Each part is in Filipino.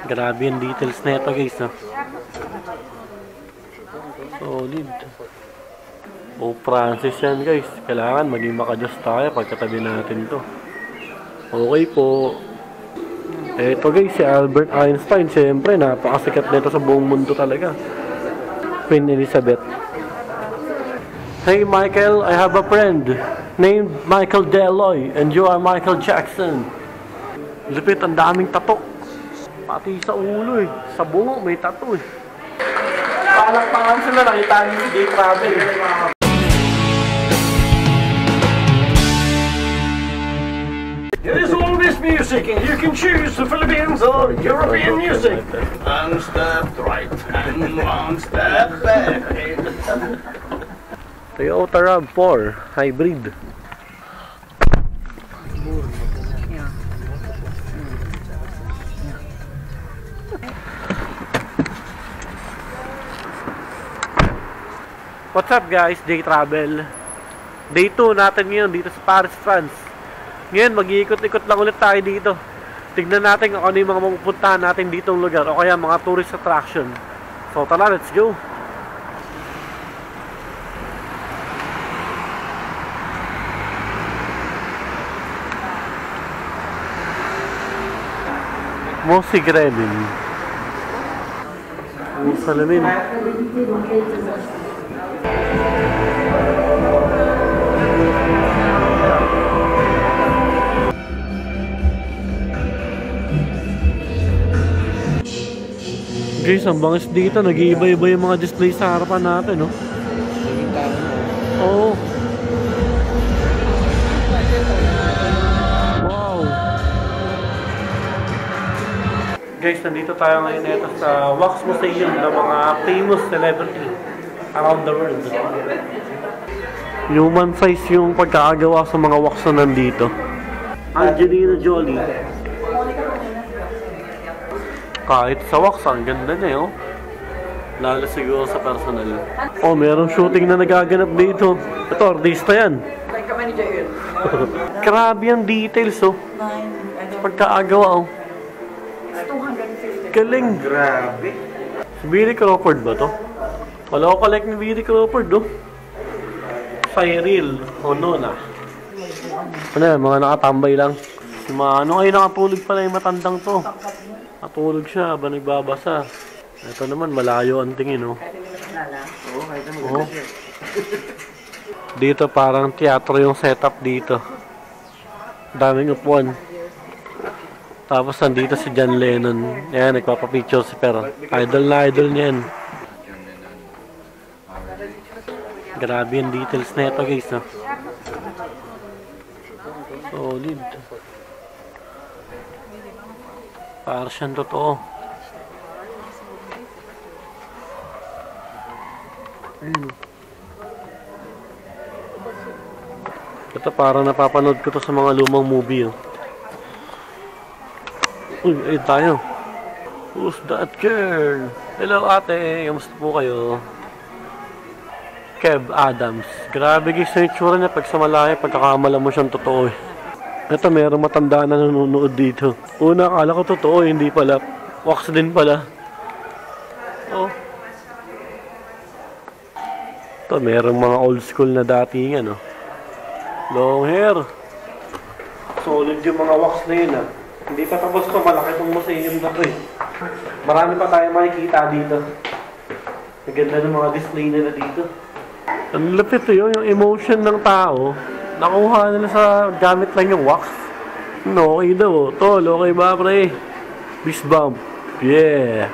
Grabe yung details na ito guys, no? Solid. Oh, Francis yan guys. Kailangan maging makajust tayo pagkatabi natin to. Okay po. Ito guys, si Albert Einstein. Siyempre, napakasikat nito sa buong mundo talaga. Queen Elizabeth. Hey Michael, I have a friend named Michael Deloy and you are Michael Jackson. Lupit, ang daming tatok. Pati sa ulo eh. Sa bungo may tattoo eh. Palakpakan sila, nakita niyo si Day Travel. There is always music and you can choose the Philippines or European music. One step right and one step back. Toyota RAV4 Hybrid. What's up guys, Day Travel. Day 2 natin ngayon dito sa Paris, France. Ngayon mag-iikot-ikot lang ulit tayo dito. Tignan natin kung ano yung mga mapupuntahan natin dito ng lugar o kaya mga tourist attraction. So tara, let's go. Mosi Grebin. Salamin. Guys, ang bangis dito. Nag-iiba-iba yung mga display sa harapan natin, no? Oo. Wow. Guys, nandito tayo ngayon ito sa Wax Museum ng mga famous celebrity around the world. Human size yung pagkakagawa sa mga wax na nandito. Angelina Jolie. Kahit sa wax, ang ganda niya, oh. Lalo siguro sa personal. Oh, merong shooting na nagaganap dito. Ito, artista yan. Grabe ang details, oh. Pagkaagawa, oh. Galing. Grabe. Si Billy Crawford ba to? Wala ko collect ni Billy Crawford, oh. Cyril Honona. Ano yan, mga nakatambay lang. Si ano kayo nakatulog pala yung matandang to. Natulog siya, ba nagbabasa. Ito naman, malayo ang tingin, oh. Oh. Dito parang teatro yung setup dito. Daming upuan. Tapos nandito si John Lennon. Ayan, nagpapapicture si Pero. Idol na idol niyan. Grabe yung details na ito guys, no? Solid. Para siyang totoo. Ayun. Ito parang napapanood ko to sa mga lumang movie, oh. Uy, ayun tayo. Who's that girl? Hello ate, kamusta po kayo? Kev Adams. Grabe guys na itsura niya pag sa malaki, pagkakamala mo siyang totoo, eh. Ito, mayroong matanda na nanonood dito. Una, akala ko totoo, hindi pala. Wax din pala. Oh. Ito, mayroong mga old school na dating, ano. Long hair. Solid yung mga wax na yun, ah. Hindi pa tapos ito, malaki itong museum na ito, eh. Marami pa tayo makikita dito. Maganda ng mga display nila dito. Ang lapit yun, yung emotion ng tao. Nakuha nila sa gamit lang yung wax. No, okay daw. Tol, okay ba, pre? Beast bump. Yeah.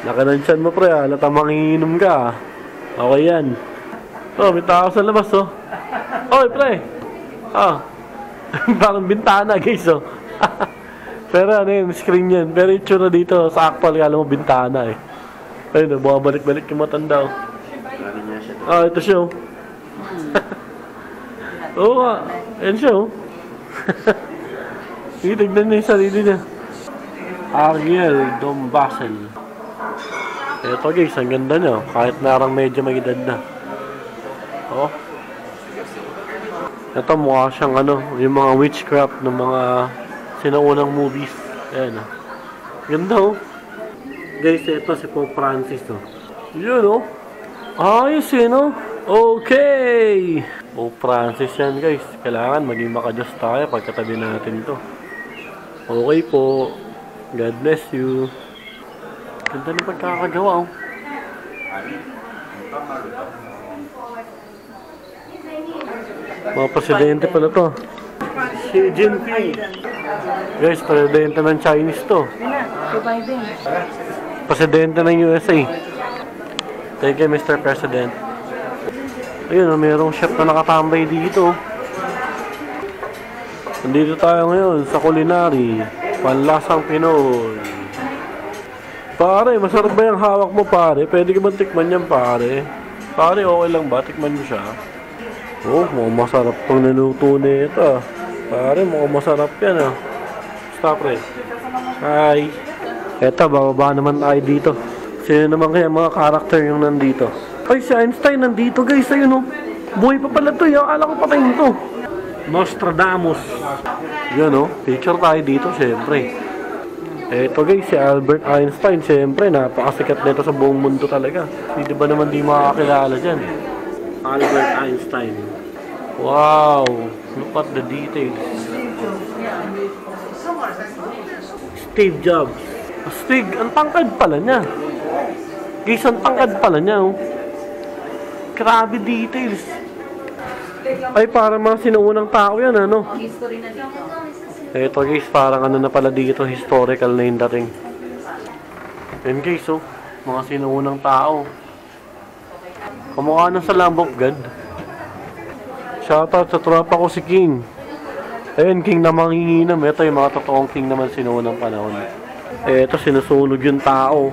Nakanansyan mo, pre. Halata manginginom ka. Okay yan. Oh, may tao sa labas, oh. Oy, pre. Ah. Parang bintana, guys, oh. Pero ano yun, screen yan. Pero yung tsura dito, sa actual, kala mo bintana, eh. Ayun, bumabalik-balik yung matanda, oh. Ah, ito siya, oh. Oo nga. Ayan siya, oh. Tignan niya yung sarili niya. Ariel Dombasel. Ito guys, ang ganda niya. Kahit narang medyo may edad na. Oh. Ito mukha siyang ano, yung mga witchcraft ng mga sinaunang movies. Ayan, oh. Ganda oh. Guys, ito si Pope Francis oh. Yun oh. Ayos yun oh. Okay. Pope Francis yan guys. Kailangan maging makadiyos tayo pagkatabi natin to. Okay po. God bless you. Ganda ng pagkakagawa oh. Mga presidente pala to. Xi Jinping. Guys, presidente ng Chinese to. Presidente ng USA. Thank you, Mr. President. Ayun, mayroong chef na nakatambay dito. Nandito tayo ngayon sa culinary. Panlasang Pinoy. Pare, masarap ba yung hawak mo pare? Pwede ka ba tikman yan pare? Pare, okay lang ba? Tikman mo siya. Oh, mukhang masarap pang naluto na ito. Pare, mukhang masarap yan ah. Stop pre. Hi. Eto, bababa naman tayo dito. Sino naman kaya mga karakter yung nandito? Ay, si Einstein nandito guys. Ayun oh. Buhay pa pala to. Akala ko patayin to. Nostradamus. Yun oh. Picture tayo dito syempre. Eto guys, si Albert Einstein. Syempre, napakasikat nito sa buong mundo talaga. Hindi ba naman di makakilala dyan? Albert Einstein. Wow. Look at the details. Steve Jobs. Steve, ang tangkad pala niya. Guys, ang tangkad pala niya oh. Grabe details. Ay, parang mga sinuunang tao yan, ano? Eto guys, parang ano na pala dito, historical na yung dating. Yan guys, oh. Mga sinuunang tao. Kamukha na sa Lamb of God. Shoutout sa tropa ko si King. Ayun, King na manghinginam. Ito yung mga totoong King naman sinuunang panahon. Eto, sinusunog yung tao.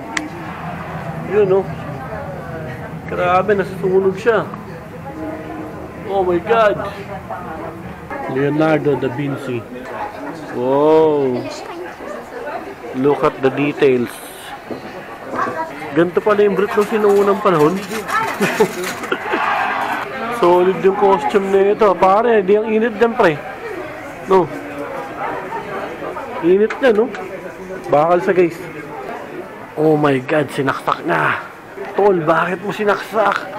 Yun, oh. Grabe, nasusunog siya. Oh my God. Leonardo da Vinci. Wow. Look at the details. Ganito pala yung Brit ng sinuunang panahon. Solid yung costume na ito. Pare, di ang init dyan, pre. No. Init na, no? Bakal sa guys. Oh my God, sinaksak na. Tol, bakit mo sinaksak?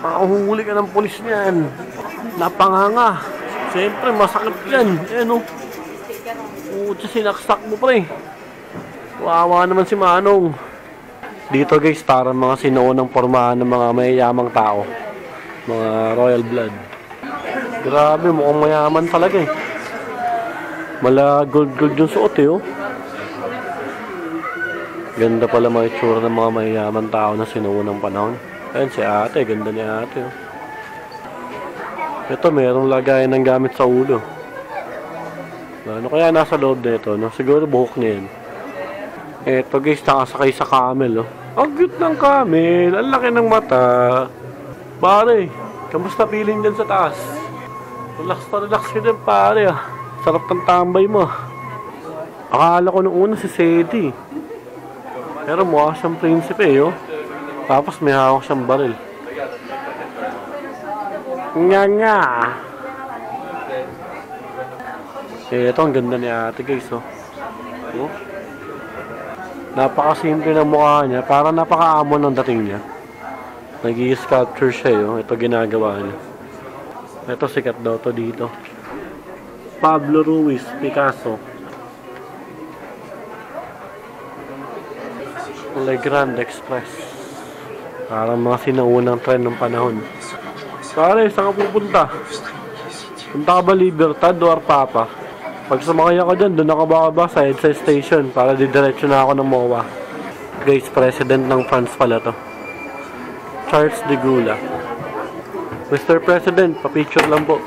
Makahuhuli ka ng pulis niyan. Napanganga. Siyempre, masakit yan. Eh, no? Pucha, sinaksak mo, pre. Wawa naman si Manong. Dito, guys, parang mga sinuunang pormahan ng mga mayayamang tao. Mga royal blood. Grabe, mukhang mayaman talaga eh. Mala gold-gold yung suot eh, oh. Ganda pala mga itsura ng mga mayayaman tao na sinuunang panahon. Ayun si ate, ganda ni ate. Oh. Ito, merong lagayan ng gamit sa ulo. Ano kaya nasa loob na ito? No? Siguro buhok niya yan. Ito guys, nakasakay sa camel. Oh. Ang cute ng camel. Ang laki ng mata. Pare, kamusta feeling dyan sa taas? Relax ka dyan pare ah. Sarap ng tambay mo. Akala ko nung una si Sedi. Pero mukha siyang prinsipe eh, oh. Tapos may hawak siyang baril. Nga. Ito, ang ganda ni ate guys, oh. Oh. Napakasimple ng mukha niya. Parang napaka-amon ng dating niya. Nag-i-sculpture siya, oh. Ito ginagawa niya. Ito, sikat daw to dito. Pablo Ruiz, Picasso. Le Grand Express. Parang mga sinaunang trend ng panahon. Pare, saan ka pupunta? Punta ka ba Libertad o Arpapa? Pag sumakay ako dyan, doon ako ba sa EDSA station para didiretso na ako ng MOA. Guys, president ng France pala to. Charles de Gaulle. Mr. President, pa-picture lang po.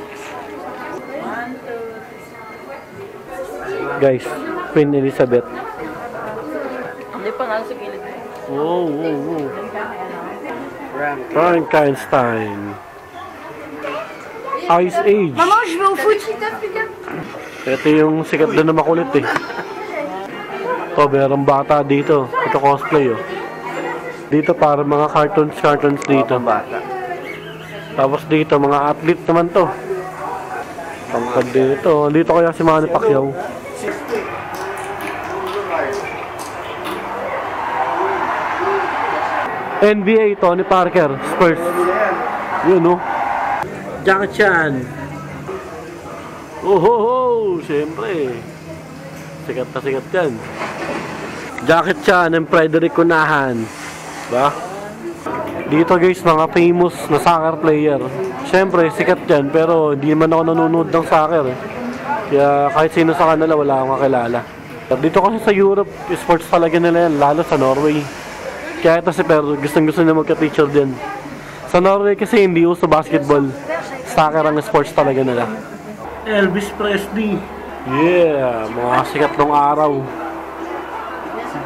Guys, Queen Elizabeth. Hindi pa nga sa gilid. Wow. Frankenstein. Ice Age. Maman, je vais au foot. Ito yung sikat doon na makulit eh. Ito, merong bata dito. Ito cosplay oh. Dito para mga cartoons dito. Tapos dito, mga athlete naman to. Tangkad dito. Dito kaya si Manny Pacquiao. NBA, Tony Parker, Spurs. Yun, no? Jackie Chan. Oh, siyempre. Sikat na sikat yan. Jackie Chan and Frederick Cunahan. Ba? Dito guys, mga famous na soccer player. Siyempre, sikat yan, pero hindi naman ako nanonood ng soccer eh. Kaya kahit sino sa kanila, wala akong kakilala. Dito kasi sa Europe, sports talaga nila yan, lalo sa Norway. Kaya ito si Pero, gustong-gusto niya magka-picture din. Sa Norway kasi hindi uso basketball. Soccer ang sports talaga nila. Elvis Presley. Yeah, mga sikat ng araw.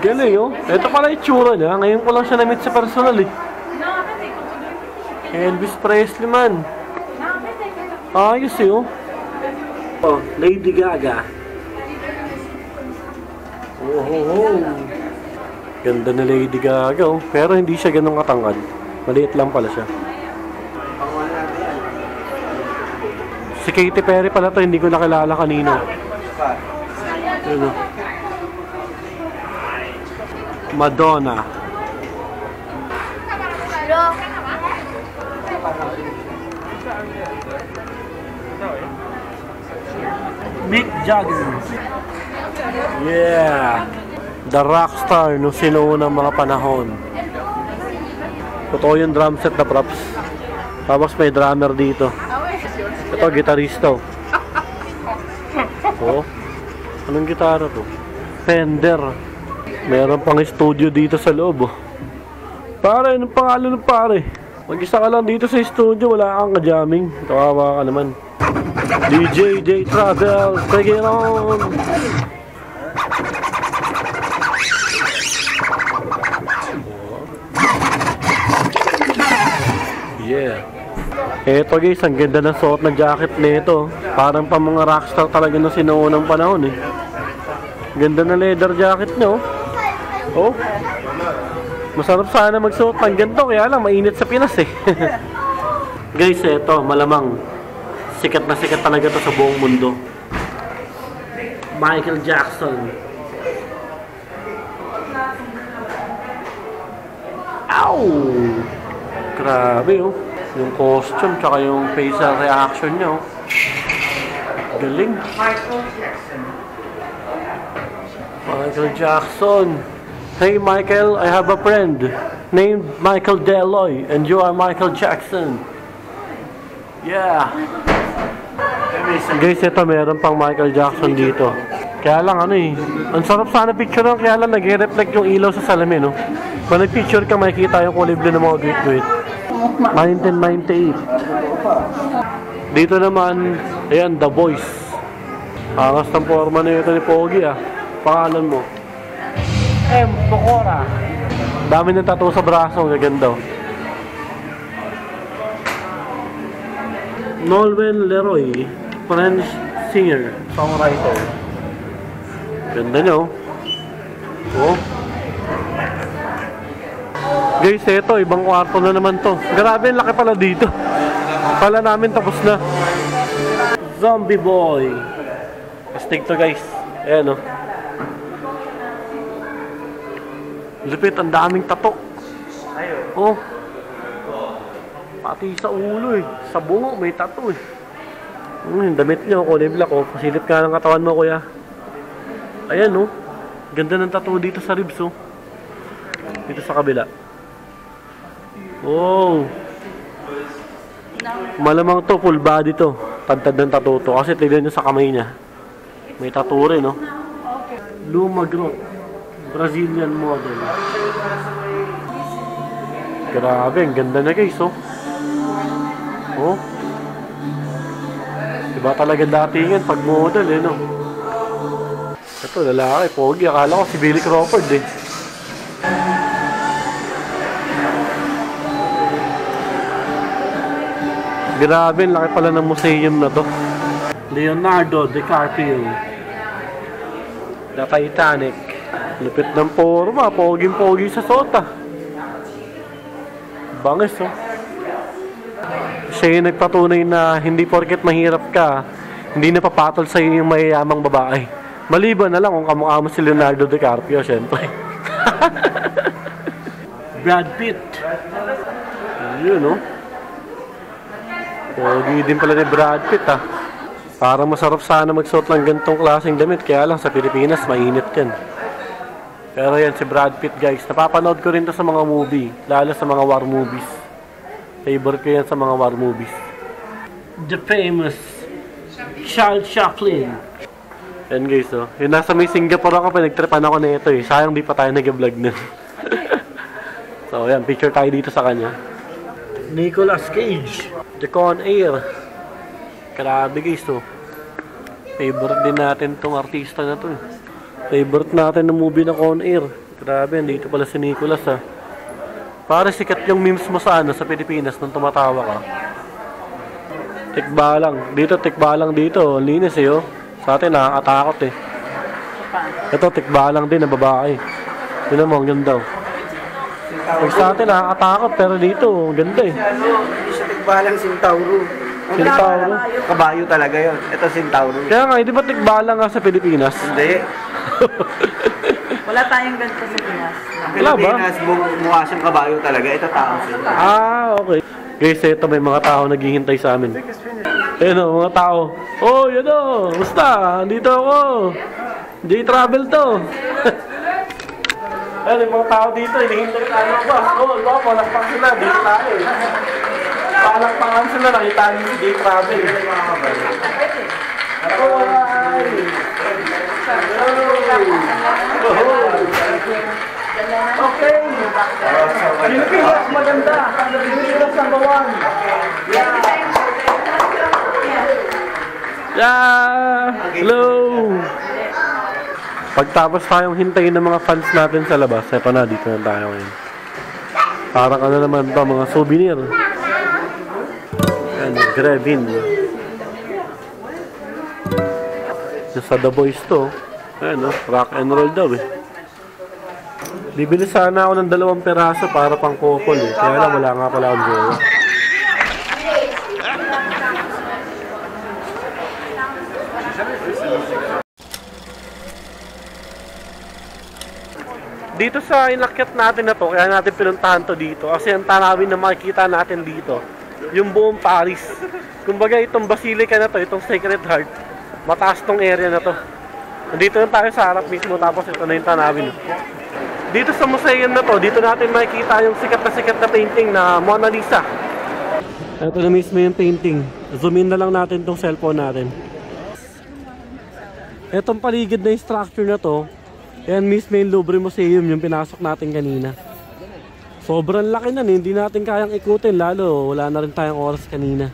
Galing oh. Ito pala yung tsura niya. Ngayon ko lang siya na-meet sa personal eh. Elvis Presley man. Ayos eh oh. Oh, Lady Gaga. Oh. Ganda na Lady Gaga oh. Pero hindi siya ganun katangkad. Maliit lang pala siya. Si Katy Perry pala to, hindi ko nakilala kanina. Ano? Madonna. Mick Jagger. Yeah. The rockstar nung sinuunang mga panahon. Totoo yung drum set na props. Tapos may drummer dito. Ito, gitarista. Oh. Anong gitara to? Fender. Meron pang studio dito sa loob. Oh. Pare, anong pangalan ng pare? Mag-isa ka lang dito sa studio, wala kang ka-jamming. Kawawa ka naman. DJ J Travel, take it on! Yeah. Eto guys, ang ganda ng suot na jacket nito. Parang pa mga rockstar talaga na sinuunang panahon eh. Ganda na leather jacket nyo. Oh. Masarap sana magsuot ng ganito, kaya lang mainit sa Pinas eh. Guys, eto, malamang sikat na sikat talaga to sa buong mundo. Michael Jackson. Ow! Grabe oh. Yung costume, tsaka yung facial reaction niya, oh. Galing. Michael Jackson. Hey Michael, I have a friend named Michael Deloy, and you are Michael Jackson. Yeah. Guys, ito meron pang Michael Jackson dito. Kaya lang ano eh, ang sarap sana picture lang, kaya lang nag-reflect yung ilaw sa salamin, oh. Kung nag-picture ka, makikita yung kulay blue ng mga great. 1998. Dito naman, ayan, The Voice. Angas ng forma na ito ni Pogi ah. Pangalan mo? M. Pokora. Dami ng tattoo sa braso, gaganda. Nolwenn Leroy, French singer, songwriter. Ganda nyo. Oh. Guys, eto, ibang kwarto na naman to. Grabe, laki pala dito. Pala namin tapos na. Zombie Boy. Astig to guys. Ayan o. Lupit, ang daming tato. Oh. Pati sa ulo eh. Sa bungo, may tato eh. Damit nyo, kulay black oh. Pasilip ka ng katawan mo kuya. Ayan oh. Ganda ng tato dito sa ribs oh. Dito sa kabila. Oh. Malamang to, full body to. Tantad ng tattoo to. Kasi tignan nyo sa kamay niya. May tattoo rin, no? Lumagro. Brazilian model. Grabe, ang ganda na guys, oh. Oh. Diba talaga datingan pag model, eh, no? Ito, lalaki, pogi. Akala ko si Billy Crawford, eh. Grabe, laki pala ng museum na to. Leonardo DiCaprio. The Titanic. Lupit ng forma, poging-pogi sa sota. Bangis, oh. Siya yung nagpatunay na hindi porket mahirap ka, hindi napapatol sa iyo yung mayayamang babae. Maliban na lang kung kamukha mo si Leonardo DiCaprio, syempre. Brad Pitt. Yun, no? Pogi din pala ni Brad Pitt, ah. Parang masarap sana magsuot ng ganitong klaseng damit. Kaya lang sa Pilipinas, mainit yan. Pero yan, si Brad Pitt, guys. Napapanood ko rin to sa mga movie. Lalo sa mga war movies. Favorite ko yan sa mga war movies. The famous Charles Chaplin. Yan, guys, oh. Yung nasa may Singapore ako, pinagtripan ako na ito, eh. Sayang di pa tayo nag-vlog nun. So, yan. Picture tayo dito sa kanya. Nicolas Cage. The Con Air. Grabe, guys, oh. Favorite din natin tong artista na to, eh. Favorite natin ng movie na Con Air. Grabe, dito pala si Nicolas, ha. Para sikat yung memes mo sa ano, sa Pilipinas nung tumatawa ka. Tikbalang. Dito, tikbalang dito. Linis, eh, oh. Sa atin, nakakatakot, eh. Ito, tikbalang din na babae. Yun mo, ang ganda, oh. Pag sa atin, nakakatakot. Pero dito, ang ganda, eh. Hindi siya tikbalang Centauro. Centauro? Kabayo talaga yun. Ito Centauro. Kaya nga, di ba tikbalang nga sa Pilipinas? Hindi. Wala tayong ganito sa Pinas. Wala ba? Pilipinas, mukha siyang kabayo talaga. Ito tao siya. Okay. Guys, ito may mga tao naghihintay sa amin. Ayun o, mga tao. Oh, yun o. Basta, dito ako. J-Travel to. Ayun, yung mga tao dito, hinihintay tayo ng bus. Oh, diba, palakpak sila. Dito tayo. Palakpakan sila, nakita niyo si J-Travel. Ako, ay. Okay. Pilipinas, maganda. Pilipinas ang bawang. Yeah! Hello! Pagtapos tayong hintayin ng mga fans natin sa labas, eto na, dito na tayo ngayon. Parang ano naman to, mga souvenir. Ayan, Grevin. Yung sa The Boys to. Ayan, rock and roll daw, eh. Bibili sana ako ng 2 peraso para pang couple, eh. Kaya lang, wala nga pala akong jowa. Dito sa inakyat natin na to, kaya natin pinuntahan to dito. Kasi ang tanawin na makikita natin dito, yung buong Paris. Kumbaga itong basilica na to, itong Sacred Heart, mataas tong area na to. Nandito na tayo sa harap mismo, tapos ito na yung tanawin. Dito sa museum na to, dito natin makikita yung sikat na painting na Mona Lisa. Ito na mismo yung painting. Zoom in na lang natin tong cellphone natin. Itong paligid na yung structure na to, yan mismo yung Louvre Museum, yung pinasok natin kanina. Sobrang laki na, hindi natin kayang ikutin, lalo wala na rin tayong oras kanina.